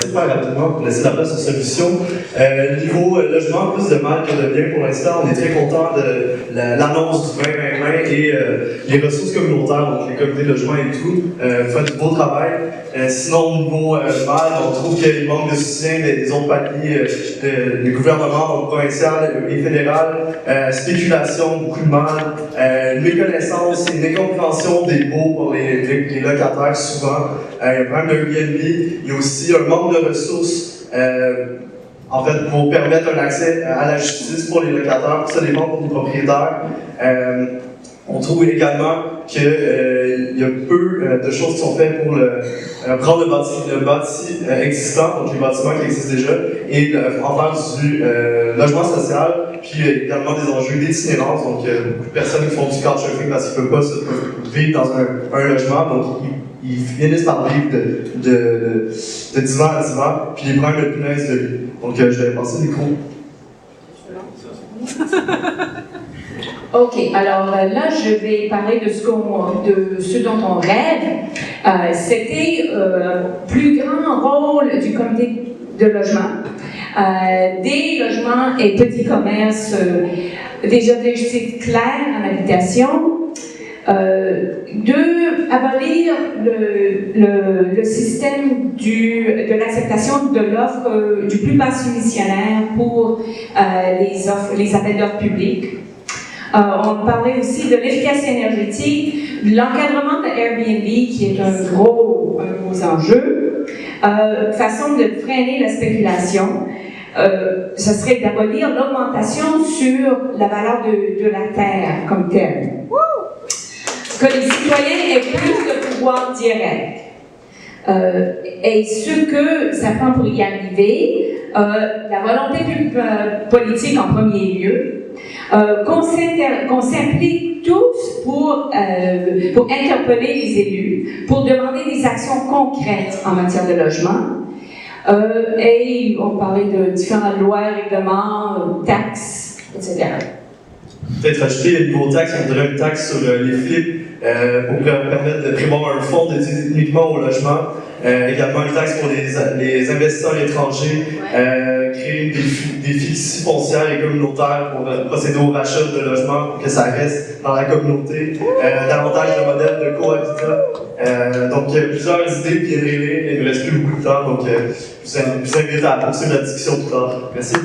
essayer de faire rapidement pour laisser la place aux solutions. Niveau logement, plus de mal que de bien pour l'instant. On est très content de l'annonce du 2020 et les ressources communautaires, donc les comités de logement et tout. Vous faites du beau travail. Sinon, niveau mal, on trouve qu'il manque de soutien des autres paliers, des gouvernements, donc provincial et fédéral. Spéculation, beaucoup de mal. Une méconnaissance, une incompréhension des baux pour les locataires souvent. Il y a un problème de Airbnb. Il y a aussi un manque de ressources. En fait, pour permettre un accès à la justice pour les locataires, pour se défendre pour les propriétaires. On trouve également qu'il y a peu de choses qui sont faites pour prendre le bâti existant, donc les bâtiments qui existent déjà, et en faire du logement social, puis également des enjeux d'itinérance, donc beaucoup de personnes qui font du couchsurfing parce qu'ils ne peuvent pas vivre dans un logement, donc ils finissent par vivre de divan à divan, puis les problèmes de punaise de lit. Donc je vais passer le micro. OK, alors là, je vais parler de ce dont on rêve. C'était plus grand rôle du comité de logement, des logements et petits commerces, des objectifs clairs en habitation, de abolir le système de l'acceptation de l'offre du plus bas soumissionnaire pour les appels d'offres publics. On parlait aussi de l'efficacité énergétique, de l'encadrement de Airbnb, qui est un gros enjeu, façon de freiner la spéculation. Ce serait d'abolir l'augmentation sur la valeur de la terre comme telle. Que les citoyens aient plus de pouvoir direct. Et ce que ça prend pour y arriver, la volonté politique en premier lieu, qu'on s'implique tous pour interpeller les élus, pour demander des actions concrètes en matière de logement. Et on parlait de différentes lois, règlements, taxes, etc. Peut-être ajouter le niveau taxe, on dirait une taxe sur les flips pour permettre de prévoir un fonds dédié uniquement au logement. Également une taxe pour les investisseurs étrangers, créer des fiducies foncières et communautaires pour procéder au rachat de logements pour que ça reste dans la communauté. Davantage de modèles de cohabitat. Donc plusieurs idées bien réglées, il ne reste plus beaucoup de temps, donc je vous invite à poursuivre la discussion plus tard. Merci.